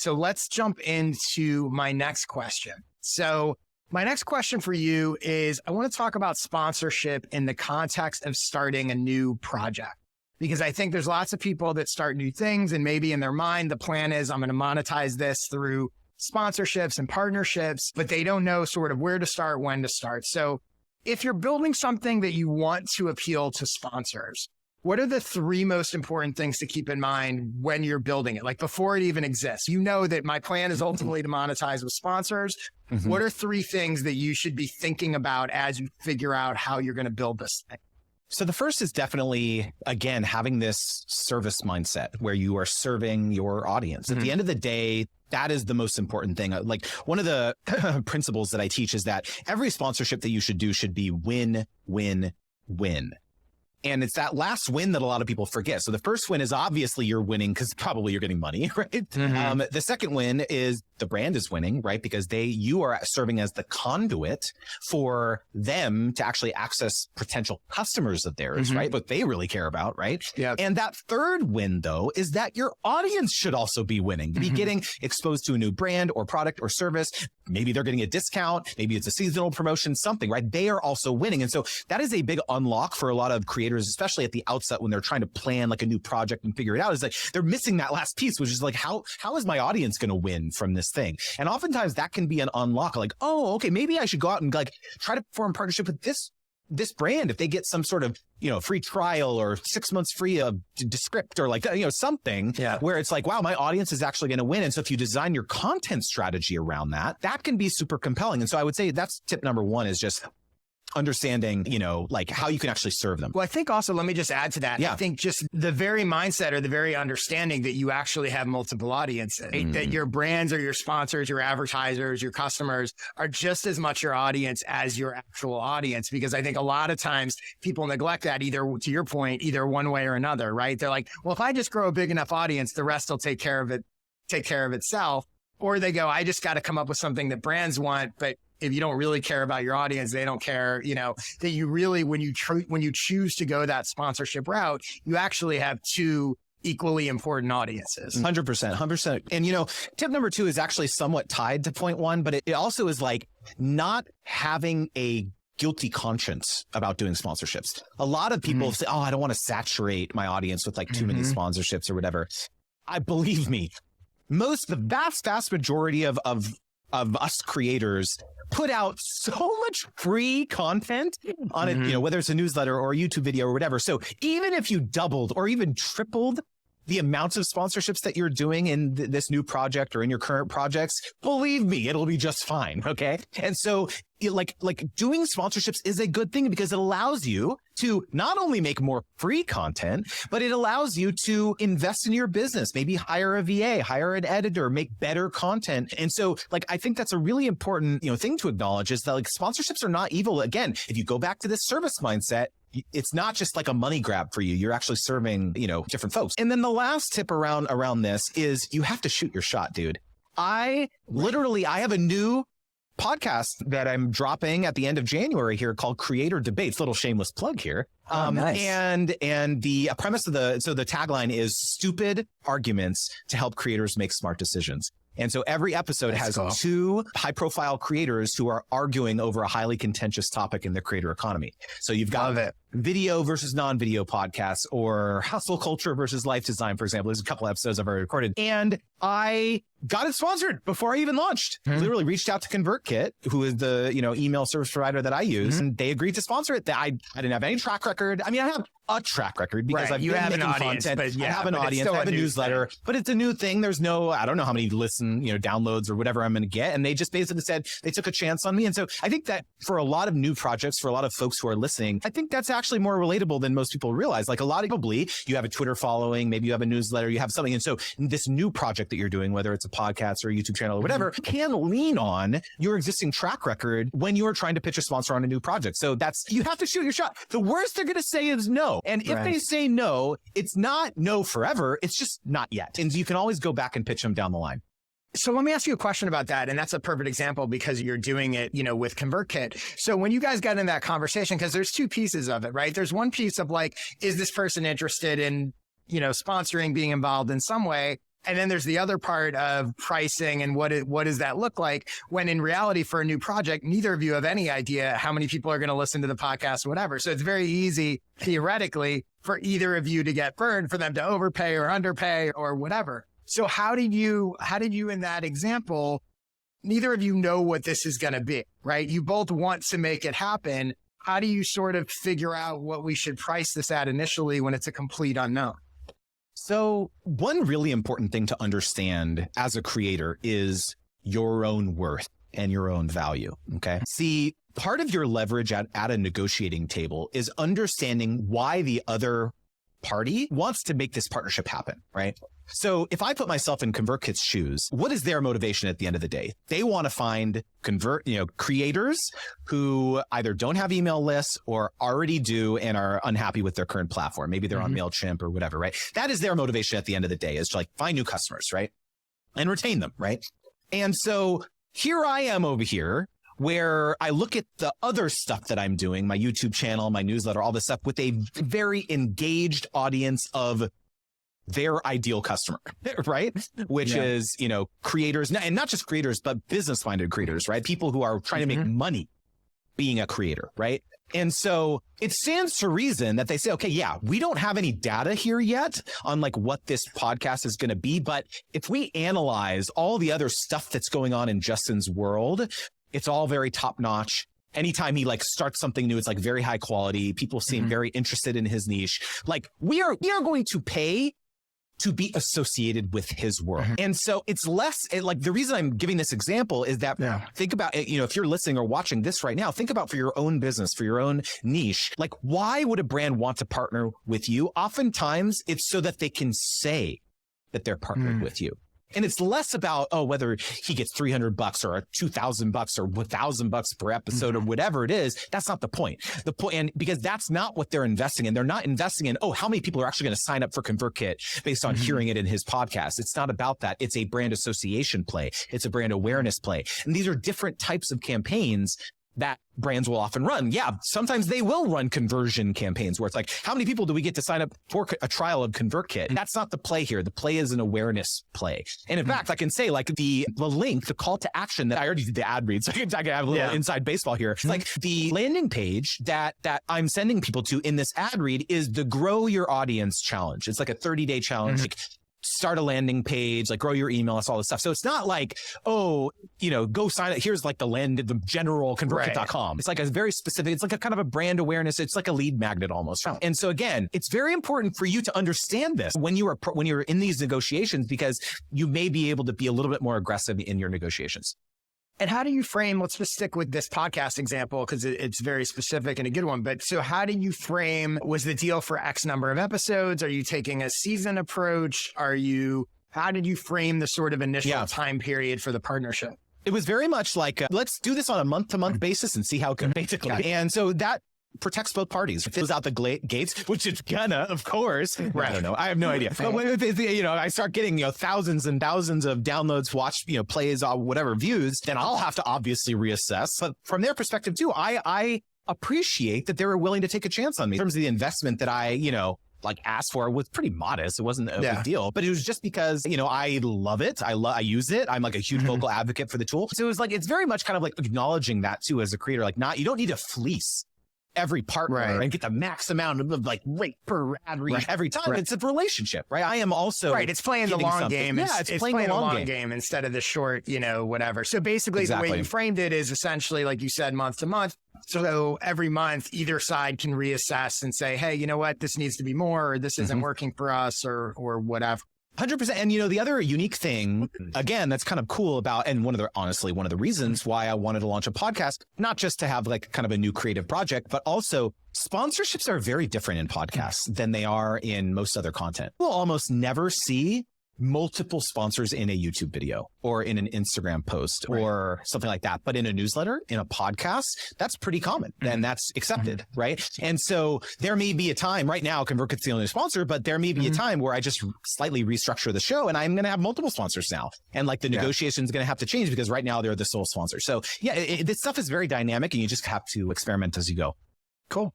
So let's jump into my next question. So my next question for you is, I want to talk about sponsorship in the context of starting a new project, because I think there's lots of people that start new things and maybe in their mind, the plan is I'm going to monetize this through sponsorships and partnerships, but they don't know sort of where to start, when to start. So if you're building something that you want to appeal to sponsors, what are the three most important things to keep in mind when you're building it? Like before it even exists, you know that my plan is ultimately to monetize with sponsors. Mm-hmm. What are three things that you should be thinking about as you figure out how you're going to build this thing? So the first is definitely, again, having this service mindset where you are serving your audience. Mm-hmm. At the end of the day, that is the most important thing. Like one of the principles that I teach is that every sponsorship that you should do should be win, win, win. And it's that last win that a lot of people forget. So the first win is obviously you're winning because probably you're getting money, right? Mm-hmm. The second win is the brand is winning, right? Because you are serving as the conduit for them to actually access potential customers of theirs, mm-hmm. right? What they really care about, right? Yeah. And that third win, though, is that your audience should also be winning, be mm-hmm. getting exposed to a new brand or product or service. Maybe they're getting a discount. Maybe it's a seasonal promotion, something, right? They are also winning. And so that is a big unlock for a lot of creators, especially at the outset when they're trying to plan like a new project and figure it out. Is like they're missing that last piece, which is like, how is my audience going to win from this thing? And oftentimes that can be an unlock. Like, oh, okay, maybe I should go out and like try to form a partnership with this brand if they get some sort of, free trial or 6 months free of Descript or like, something where it's like, wow, my audience is actually going to win. And so if you design your content strategy around that, that can be super compelling. And so I would say that's tip number one, is just understanding, like how you can actually serve them. Well, I think also, let me just add to that. Yeah. I think just the very mindset or the very understanding that you actually have multiple audiences, mm-hmm. that your brands or your sponsors, your advertisers, your customers are just as much your audience as your actual audience. Because I think a lot of times people neglect that, either to your point, either one way or another, right? They're like, well, if I just grow a big enough audience, the rest will take care of itself. Or they go, I just got to come up with something that brands want, but if you don't really care about your audience, they don't care, that you really, when you choose to go that sponsorship route, you actually have two equally important audiences. 100%. And, tip number two is actually somewhat tied to point one, but it also is like not having a guilty conscience about doing sponsorships. A lot of people say, oh, I don't want to saturate my audience with like too many sponsorships or whatever. Believe me, the vast majority of us creators put out so much free content on it, whether it's a newsletter or a YouTube video or whatever. So even if you doubled or even tripled the amounts of sponsorships that you're doing in this new project or in your current projects, believe me, it'll be just fine. Okay. And so like doing sponsorships is a good thing because it allows you to not only make more free content, but it allows you to invest in your business, maybe hire a VA, hire an editor, make better content. And so like, I think that's a really important, thing to acknowledge, is that like sponsorships are not evil. Again, if you go back to this service mindset, it's not just like a money grab for you. You're actually serving, different folks. And then the last tip around this is you have to shoot your shot, dude. I have a new podcast that I'm dropping at the end of January here called Creator Debates. Little shameless plug here. Nice. And the premise of the tagline is stupid arguments to help creators make smart decisions. And so every episode has two high-profile creators who are arguing over a highly contentious topic in the creator economy. So you've got video versus non-video podcasts, or hustle culture versus life design, for example. There's a couple episodes I've already recorded. And I got it sponsored before I even launched. Literally reached out to ConvertKit, who is the, email service provider that I use, and they agreed to sponsor it. I didn't have any track record. I mean, I have a track record because I've been making content. I have an audience, I have a newsletter, but it's a new thing. There's I don't know how many downloads or whatever I'm going to get. And they just basically said they took a chance on me. And so I think that for a lot of new projects, for a lot of folks who are listening, I think that's actually more relatable than most people realize. Like a lot of people, you have a Twitter following, maybe you have a newsletter, you have something. And so this new project that you're doing, whether it's a podcast or a YouTube channel or whatever, can lean on your existing track record when you're trying to pitch a sponsor on a new project. So you have to shoot your shot. The worst they're going to say is no. And if they say no, it's not no forever. It's just not yet. And you can always go back and pitch them down the line. So let me ask you a question about that. And that's a perfect example because you're doing it, with ConvertKit. So when you guys got in that conversation, because there's two pieces of it, right? There's one piece of like, is this person interested in, sponsoring, being involved in some way? And then there's the other part of pricing and what does that look like when in reality for a new project, neither of you have any idea how many people are going to listen to the podcast, whatever. So it's very easy theoretically for either of you to get burned, for them to overpay or underpay or whatever. So how did you in that example, neither of you know what this is going to be, right? You both want to make it happen. How do you sort of figure out what we should price this at initially when it's a complete unknown? So one really important thing to understand as a creator is your own worth and your own value. Okay. See, part of your leverage at a negotiating table is understanding why the other party wants to make this partnership happen, right? So if I put myself in ConvertKit's shoes, what is their motivation at the end of the day? They want to find creators who either don't have email lists or already do and are unhappy with their current platform. Maybe they're on MailChimp or whatever, right? That is their motivation at the end of the day, is to like find new customers, right? And retain them, right? And so here I am over here where I look at the other stuff that I'm doing, my YouTube channel, my newsletter, all this stuff with a very engaged audience of their ideal customer, right? Which is, creators, and not just creators, but business-minded creators, right? People who are trying to make money being a creator, right? And so it stands to reason that they say, okay, yeah, we don't have any data here yet on like what this podcast is going to be. But if we analyze all the other stuff that's going on in Justin's world, it's all very top notch. Anytime he like starts something new, it's like very high quality. People seem very interested in his niche. Like we are going to pay to be associated with his world. And so it's like the reason I'm giving this example is that think about it, if you're listening or watching this right now, think about for your own business, for your own niche, like why would a brand want to partner with you? Oftentimes it's so that they can say that they're partnered with you. And it's less about, whether he gets $300 or $2,000 or $1,000 per episode or whatever it is. That's not the point. The point, and because that's not what they're investing in. They're not investing in, how many people are actually going to sign up for ConvertKit based on hearing it in his podcast. It's not about that. It's a brand association play. It's a brand awareness play. And these are different types of campaigns that brands will often run. Yeah, sometimes they will run conversion campaigns where it's like, how many people do we get to sign up for a trial of ConvertKit? That's not the play here. The play is an awareness play. And in fact, I can say like the link, the call to action that I already did the ad read, so I can have a little inside baseball here. Like the landing page that I'm sending people to in this ad read is the Grow Your Audience Challenge. It's like a 30-day challenge. Like, start a landing page, like grow your email list, all this stuff. So it's not like, go sign up. Here's like the general ConvertKit.com. It's like a very specific, it's like a kind of a brand awareness. It's like a lead magnet almost. And so again, it's very important for you to understand this when you're in these negotiations, because you may be able to be a little bit more aggressive in your negotiations. And how do you frame, let's just stick with this podcast example because it's very specific and a good one. But so how do you frame, was the deal for X number of episodes? Are you taking a season approach? How did you frame the sort of initial time period for the partnership? It was very much like, let's do this on a month-to-month basis and see how it goes, basically. And so that protects both parties. It fills out the gates, which it's gonna, of course. Right. I don't know. I have no idea. But when I start getting thousands and thousands of downloads, watch, plays, whatever views, then I'll have to obviously reassess. But from their perspective too, I appreciate that they were willing to take a chance on me. In terms of the investment that I asked for was pretty modest. It wasn't a big deal, but it was just because, I love it. I use it. I'm like a huge vocal advocate for the tool. So it was like, it's very much kind of like acknowledging that too as a creator, you don't need to fleece every partner and get the max amount of rate per ad read every time. It's a relationship, right? I am also it's playing the long game. Yeah, it's playing the long game instead of the short, whatever. So basically the way you framed it is essentially, like you said, month to month. So every month, either side can reassess and say, hey, you know what, this needs to be more, or this isn't working for us, or whatever. 100%. And, the other unique thing, again, that's kind of cool about, and one of the reasons why I wanted to launch a podcast, not just to have kind of a new creative project, but also sponsorships are very different in podcasts than they are in most other content. We'll almost never see multiple sponsors in a YouTube video or in an Instagram post or something like that. But in a newsletter, in a podcast, that's pretty common and that's accepted, right? And so there may be a time right now, ConvertKit's the only sponsor, but there may be a time where I just slightly restructure the show and I'm going to have multiple sponsors now. And the negotiation is going to have to change because right now they're the sole sponsor. So this stuff is very dynamic and you just have to experiment as you go. Cool.